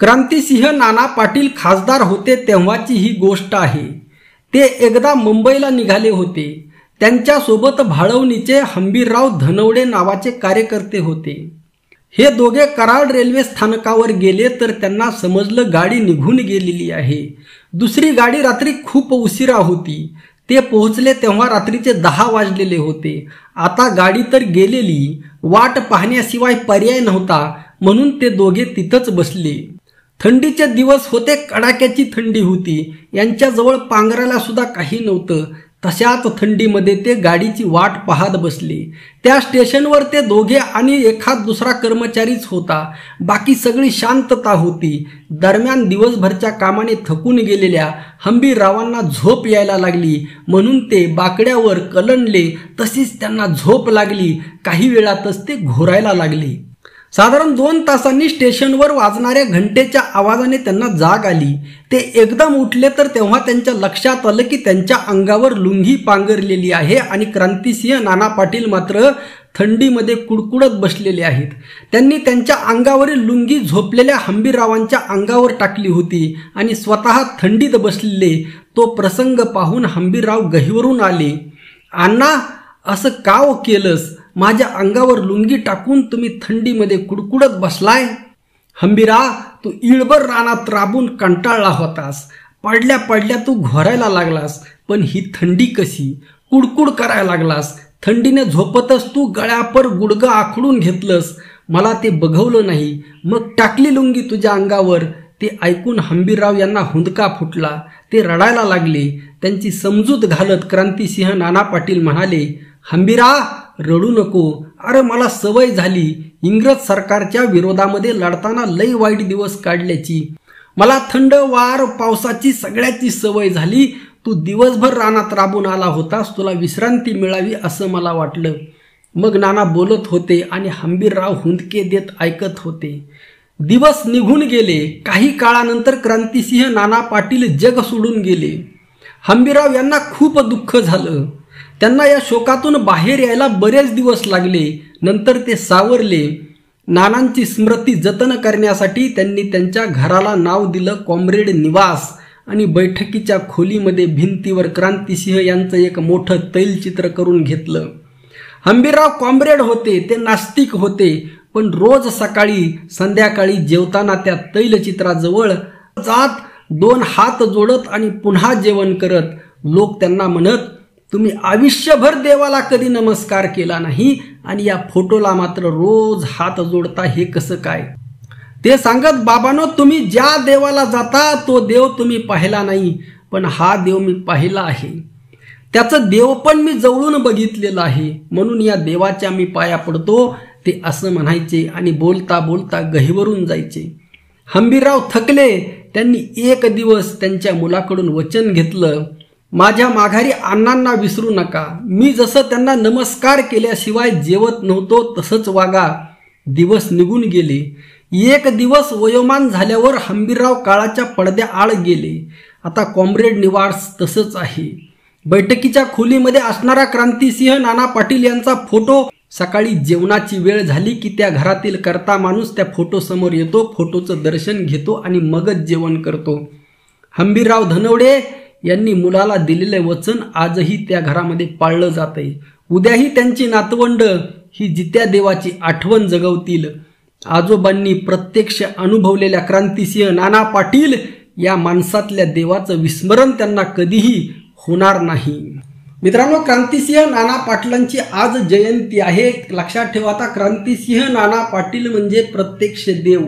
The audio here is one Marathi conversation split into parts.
क्रांतिसिंह नाना पाटील खासदार होते तेव्हाची ही गोष्ट आहे। ते एकदा मुंबईला निघाले होते। त्यांच्यासोबत भाळवणीचे हंबीरराव धनवडे नावाचे कार्यकर्ते होते। हे दोघे कराड रेल्वे स्थानकावर गेले तर त्यांना समजलं गाडी निघून गेलेली आहे। दुसरी गाडी रात्री खूप उशिरा होती। ते पोहोचले तेव्हा रात्रीचे 10 वाजलेले होते। आता गाडी तर गेलेली, वाट पाहण्याशिवाय पर्याय नव्हता, म्हणून ते दोघे तिथंच बसले। थंडीचे दिवस होते, कडाक्याची थंडी होती। यांच्याजवळ पांघरायला सुद्धा काही नव्हतं। तशाच थंडीमध्ये ते गाडीची वाट पाहत बसले। त्या स्टेशनवर ते दोघे आणि एखाद दुसरा कर्मचारीच होता। बाकी सगळी शांतता होती। दरम्यान दिवसभरच्या कामाने थकून गेलेल्या हंबीररावांना झोप यायला लागली, म्हणून ते बाकड्यावर कलंडले। तशीच त्यांना झोप लागली। काही वेळातच ते घोरायला लागले। साधारण 2 तासांनी स्टेशनवर वाजणाऱ्या घंटेच्या आवाजाने त्यांना जाग आली। ते एकदम उठले तर तेव्हा त्यांच्या लक्षात आलं की त्यांच्या अंगावर लुंगी पांघरलेली आहे आणि क्रांतिसिंह नाना पाटील मात्र थंडीमध्ये कुडकुडत बसलेले आहेत। त्यांनी त्यांच्या अंगावरील लुंगी झोपलेल्या हंबीररावांच्या अंगावर टाकली होती आणि स्वतः थंडीत बसलेले। तो प्रसंग पाहून हंबीरराव गहिवरून आले। अण्णा, असं का केलंस? माझ्या अंगावर लुंगी टाकून तुम्ही थंडीमध्ये कुडकुडत बसलाय? हंबीरा, तू इळभर रानात राबून कंटाळला होतास। पडल्या पडल्या तू घोरायला लागलास, पण ही थंडी कशी? कुडकुड करायला लागलास। थंडीने झोपतच तू गळ्यापर गुडघं आखडून घेतलंस। मला ते बघवलं नाही, मग टाकली लुंगी तुझ्या अंगावर। ते ऐकून हंबीरराव यांना हुंदका फुटला। ते रडायला लागले। त्यांची समजूत घालत क्रांतिसिंह नाना पाटील म्हणाले, हंबीरा, रडू नको। अरे मला सवय झाली इंग्रज सरकारच्या विरोधामध्ये लढताना लई वाईट दिवस काढल्याची। मला थंड वार पावसाची सगळ्याची सवय झाली। तू दिवसभर रानात राबून आला होतास, तुला विश्रांती मिळावी असं मला वाटलं। मग नाना बोलत होते आणि हंबीरराव हुंदके देत ऐकत होते। दिवस निघून गेले। काही काळानंतर क्रांतिसिंह नाना पाटील जग सोडून गेले। हंबीरराव यांना खूप दुःख झालं। त्यांना या शोकातून बाहेर यायला बरेच दिवस लागले। नंतर ते सावरले। नानांची स्मृती जतन करण्यासाठी त्यांनी त्यांच्या घराला नाव दिलं कॉम्रेड निवास आणि बैठकीच्या खोलीमध्ये भिंतीवर क्रांतिसिंह यांचं एक मोठं तैलचित्र करून घेतलं। हंबीरराव कॉम्रेड होते, ते नास्तिक होते, पण रोज सकाळी संध्याकाळी जेवताना त्या तैलचित्राजवळ जात 2 हात जोडत आणि पुन्हा जेवण करत। लोक त्यांना म्हणत, तुम्ही आयुष्यभर देवाला कधी नमस्कार केला नाही आणि या फोटोला मात्र रोज हात जोडता, हे कसं काय? ते सांगत, बाबांनो, तुम्ही ज्या देवाला जाता तो देव तुम्ही पाहिला नाही, पण हा देव मी पाहिला आहे। त्याचं देव पण मी जवळून बघितलेलं आहे, म्हणून या देवाच्या मी पाया पडतो। ते असं म्हणायचे आणि बोलता बोलता गहिवरून जायचे। हंबीरराव थकले। त्यांनी एक दिवस त्यांच्या मुलाकडून वचन घेतलं, माझ्या माघारी अण्णांना विसरू नका। मी जसं त्यांना नमस्कार केल्याशिवाय जेवत नव्हतो तसंच वागा। दिवस निघून गेले। एक दिवस वयोमान झाल्यावर हंबीरराव काळाच्या पडद्याआड गेले। आता कॉम्रेड निवास तसंच आहे। बैठकीच्या खोलीमध्ये असणारा क्रांतिसिंह नाना पाटील यांचा फोटो, सकाळी जेवणाची वेळ झाली की त्या घरातील कर्ता माणूस त्या फोटो समोर येतो, फोटोचं दर्शन घेतो आणि मगच जेवण करतो। हंबीरराव धनवडे यांनी मुलाला दिलेले वचन आजही त्या घरामध्ये पाळलं जातंय। उद्याही त्यांची नातवंड ही जित्या देवाची आठवण जगवतील। आजोबांनी प्रत्यक्ष अनुभवलेल्या क्रांतिसिंह नाना पाटील या माणसातल्या देवाचं विस्मरण त्यांना कधीही होणार नाही। मित्रांनो, क्रांतिसिंह नाना पाटलांची आज जयंती आहे। लक्षात ठेवा, आता क्रांतिसिंह नाना पाटील म्हणजे प्रत्यक्ष देव।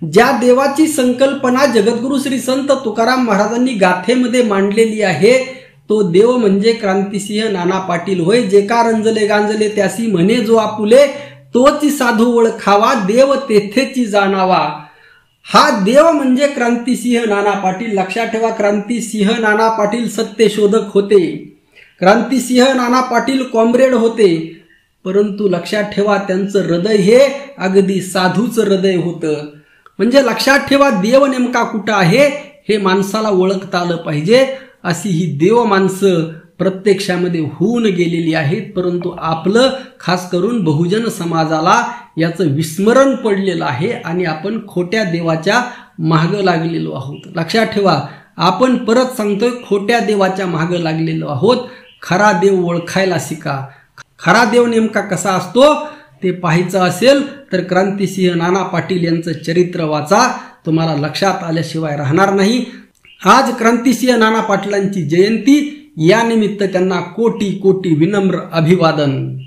ज्या देवाची संकल्पना जगद्गुरु श्री संत तुकाराम महाराजांनी गाथेमध्ये मांडलेली आहे, तो देव म्हणजे क्रांतिसिंह नाना पाटील होय। जे का रंजले गांजले त्यासी म्हणे जो आपुले, तोची साधू ओळखावा देव तेथेची जाणावा। हा देव म्हणजे क्रांतिसिंह नाना पाटील। लक्षात ठेवा, क्रांतिसिंह नाना पाटील सत्यशोधक होते। क्रांतिसिंह नाना पाटील कॉम्रेड होते, परंतु लक्षात ठेवा त्यांचं हृदय हे अगदी साधूचं हृदय होतं। म्हणजे लक्षात ठेवा, देव नेमका कुठं आहे हे माणसाला ओळखता आलं पाहिजे। अशी ही देव माणसं प्रत्यक्षामध्ये होऊन गेलेली आहेत, परंतु आपलं खास करून बहुजन समाजाला याचं विस्मरण पडलेलं आहे आणि आपण खोट्या देवाच्या मागं लागलेलो आहोत. लक्षात ठेवा, आपण परत सांगतोय, खोट्या देवाच्या मागं लागलेलो आहोत. खरा देव ओळखायला शिका. खरा देव नेमका कसा असतो ते पाहायचं असेल तर क्रांतिसिंह नाना पाटील यांचं चरित्र वाचा. तुम्हाला लक्षात आल्याशिवाय राहणार नाही. आज क्रांतिसिंह नाना पाटलांची जयंती, या निमित्त त्यांना कोटी कोटी विनम्र अभिवादन.